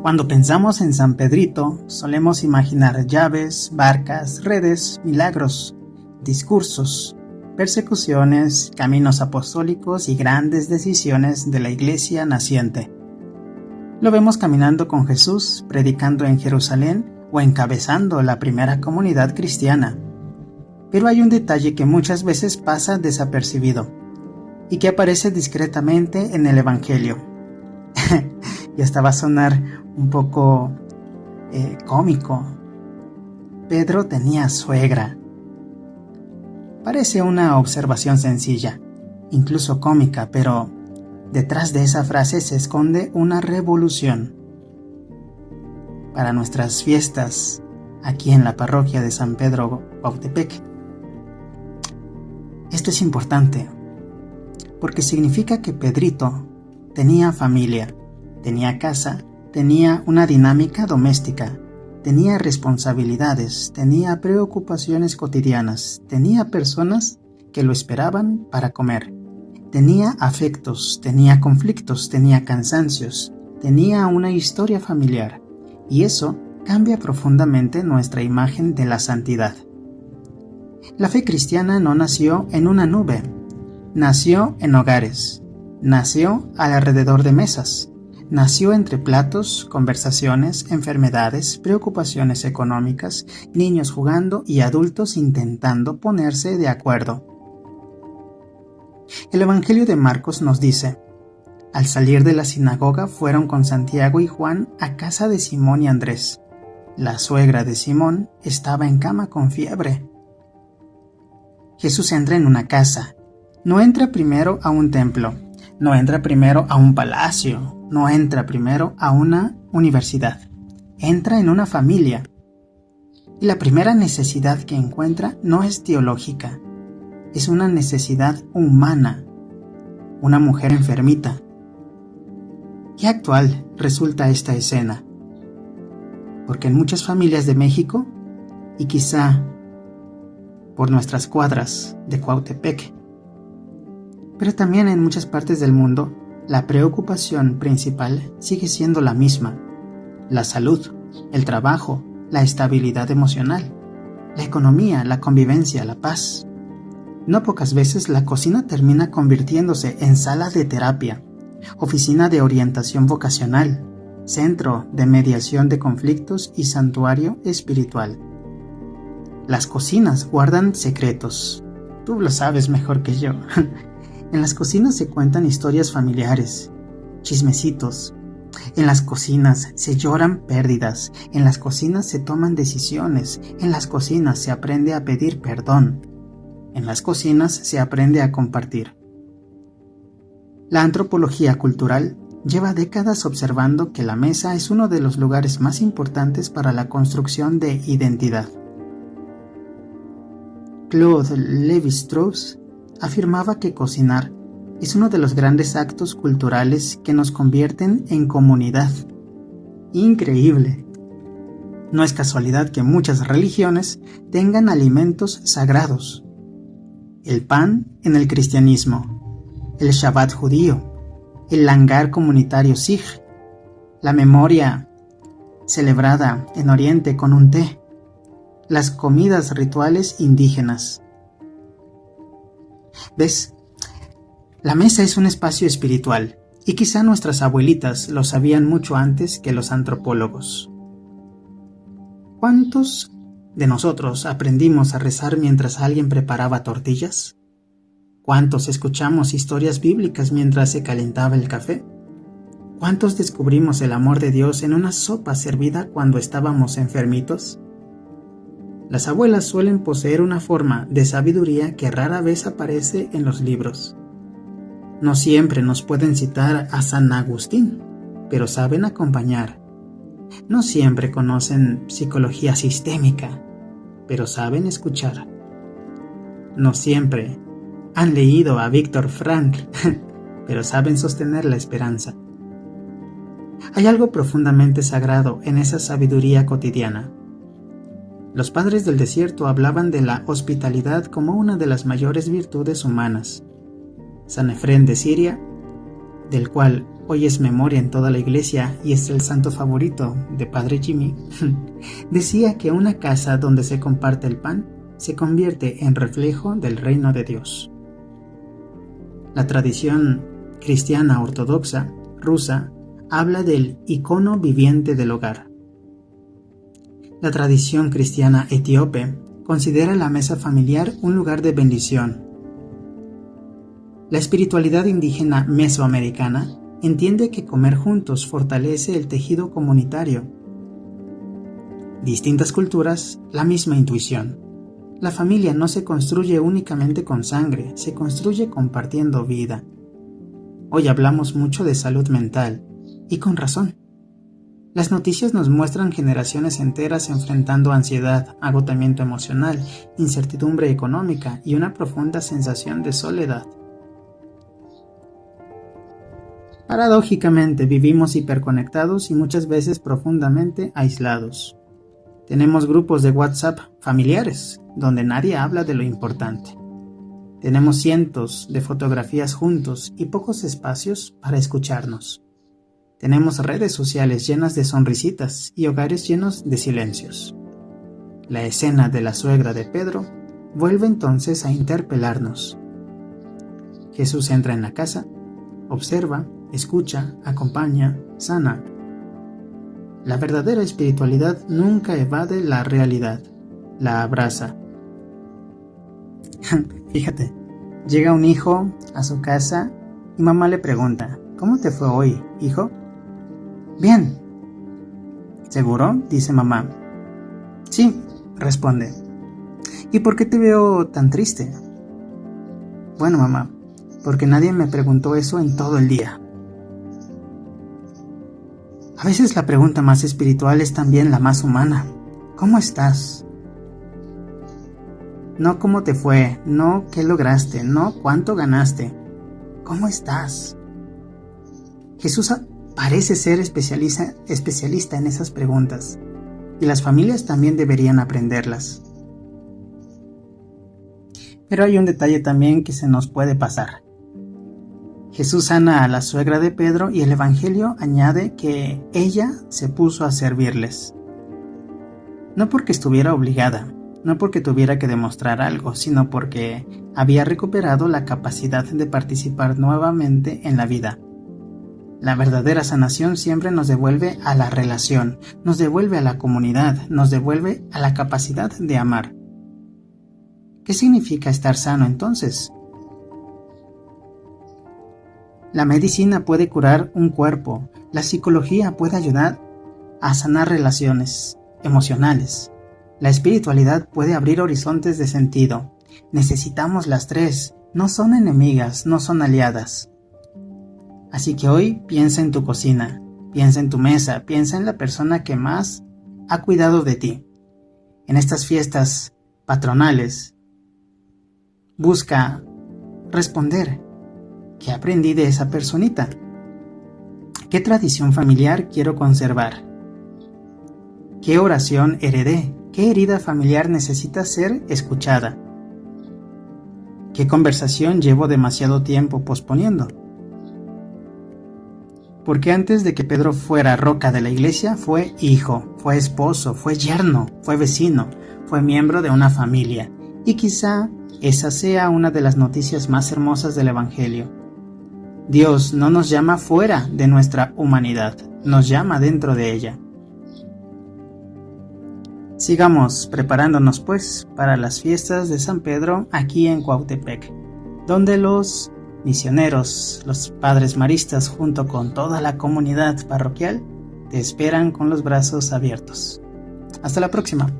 Cuando pensamos en San Pedrito, solemos imaginar llaves, barcas, redes, milagros, discursos, persecuciones, caminos apostólicos y grandes decisiones de la Iglesia naciente. Lo vemos caminando con Jesús, predicando en Jerusalén o encabezando la primera comunidad cristiana. Pero hay un detalle que muchas veces pasa desapercibido y que aparece discretamente en el Evangelio. Y hasta va a sonar un poco cómico. Pedro tenía suegra. Parece una observación sencilla, incluso cómica, pero detrás de esa frase se esconde una revolución. Para nuestras fiestas, aquí en la parroquia de San Pedro Cuautepec, esto es importante, porque significa que Pedrito tenía familia, tenía casa, tenía una dinámica doméstica, tenía responsabilidades, tenía preocupaciones cotidianas, tenía personas que lo esperaban para comer, tenía afectos, tenía conflictos, tenía cansancios, tenía una historia familiar, y eso cambia profundamente nuestra imagen de la santidad. La fe cristiana no nació en una nube, nació en hogares, nació alrededor de mesas, nació entre platos, conversaciones, enfermedades, preocupaciones económicas, niños jugando y adultos intentando ponerse de acuerdo. El Evangelio de Marcos nos dice: al salir de la sinagoga fueron con Santiago y Juan a casa de Simón y Andrés. La suegra de Simón estaba en cama con fiebre. Jesús entra en una casa. No entra primero a un templo, no entra primero a un palacio, no entra primero a una universidad. Entra en una familia. Y la primera necesidad que encuentra no es teológica, es una necesidad humana. Una mujer enfermita. Qué actual resulta esta escena, porque en muchas familias de México, y quizá por nuestras cuadras de Cuautepec, pero también en muchas partes del mundo, la preocupación principal sigue siendo la misma: la salud, el trabajo, la estabilidad emocional, la economía, la convivencia, la paz. No pocas veces la cocina termina convirtiéndose en sala de terapia, oficina de orientación vocacional, centro de mediación de conflictos y santuario espiritual. Las cocinas guardan secretos. Tú lo sabes mejor que yo. En las cocinas se cuentan historias familiares, chismecitos. En las cocinas se lloran pérdidas. En las cocinas se toman decisiones. En las cocinas se aprende a pedir perdón. En las cocinas se aprende a compartir. La antropología cultural lleva décadas observando que la mesa es uno de los lugares más importantes para la construcción de identidad. Claude Lévi-Strauss afirmaba que cocinar es uno de los grandes actos culturales que nos convierten en comunidad. Increíble. No es casualidad que muchas religiones tengan alimentos sagrados. El pan en el cristianismo, el Shabbat judío, el langar comunitario Sikh, la memoria celebrada en Oriente con un té, las comidas rituales indígenas. ¿Ves? La mesa es un espacio espiritual, y quizá nuestras abuelitas lo sabían mucho antes que los antropólogos. ¿Cuántos de nosotros aprendimos a rezar mientras alguien preparaba tortillas? ¿Cuántos escuchamos historias bíblicas mientras se calentaba el café? ¿Cuántos descubrimos el amor de Dios en una sopa servida cuando estábamos enfermitos? Las abuelas suelen poseer una forma de sabiduría que rara vez aparece en los libros. No siempre nos pueden citar a San Agustín, pero saben acompañar. No siempre conocen psicología sistémica, pero saben escuchar. No siempre han leído a Viktor Frankl, pero saben sostener la esperanza. Hay algo profundamente sagrado en esa sabiduría cotidiana. Los padres del desierto hablaban de la hospitalidad como una de las mayores virtudes humanas. San Efrén de Siria, del cual hoy es memoria en toda la iglesia y es el santo favorito de Padre Jimmy, decía que una casa donde se comparte el pan se convierte en reflejo del reino de Dios. La tradición cristiana ortodoxa rusa habla del icono viviente del hogar. La tradición cristiana etíope considera la mesa familiar un lugar de bendición. La espiritualidad indígena mesoamericana entiende que comer juntos fortalece el tejido comunitario. Distintas culturas, la misma intuición. La familia no se construye únicamente con sangre, se construye compartiendo vida. Hoy hablamos mucho de salud mental, y con razón. Las noticias nos muestran generaciones enteras enfrentando ansiedad, agotamiento emocional, incertidumbre económica y una profunda sensación de soledad. Paradójicamente, vivimos hiperconectados y muchas veces profundamente aislados. Tenemos grupos de WhatsApp familiares, donde nadie habla de lo importante. Tenemos cientos de fotografías juntos y pocos espacios para escucharnos. Tenemos redes sociales llenas de sonrisitas y hogares llenos de silencios. La escena de la suegra de Pedro vuelve entonces a interpelarnos. Jesús entra en la casa, observa, escucha, acompaña, sana. La verdadera espiritualidad nunca evade la realidad, la abraza. Fíjate, llega un hijo a su casa y mamá le pregunta, ¿cómo te fue hoy, hijo? Bien. ¿Seguro?, dice mamá. Sí, responde. ¿Y por qué te veo tan triste? Bueno, mamá, porque nadie me preguntó eso en todo el día. A veces la pregunta más espiritual es también la más humana. ¿Cómo estás? No cómo te fue, no qué lograste, no cuánto ganaste. ¿Cómo estás? Jesús parece ser especialista en esas preguntas, y las familias también deberían aprenderlas. Pero hay un detalle también que se nos puede pasar. Jesús sana a la suegra de Pedro y el Evangelio añade que ella se puso a servirles. No porque estuviera obligada, no porque tuviera que demostrar algo, sino porque había recuperado la capacidad de participar nuevamente en la vida. La verdadera sanación siempre nos devuelve a la relación, nos devuelve a la comunidad, nos devuelve a la capacidad de amar. ¿Qué significa estar sano entonces? La medicina puede curar un cuerpo, la psicología puede ayudar a sanar relaciones emocionales. La espiritualidad puede abrir horizontes de sentido. Necesitamos las tres, no son enemigas, no son aliadas. Así que hoy piensa en tu cocina, piensa en tu mesa, piensa en la persona que más ha cuidado de ti. En estas fiestas patronales, busca responder. ¿Qué aprendí de esa personita? ¿Qué tradición familiar quiero conservar? ¿Qué oración heredé? ¿Qué herida familiar necesita ser escuchada? ¿Qué conversación llevo demasiado tiempo posponiendo? Porque antes de que Pedro fuera roca de la iglesia, fue hijo, fue esposo, fue yerno, fue vecino, fue miembro de una familia. Y quizá esa sea una de las noticias más hermosas del Evangelio. Dios no nos llama fuera de nuestra humanidad, nos llama dentro de ella. Sigamos preparándonos pues para las fiestas de San Pedro aquí en Cuautepec, donde los misioneros, los padres maristas junto con toda la comunidad parroquial te esperan con los brazos abiertos. Hasta la próxima.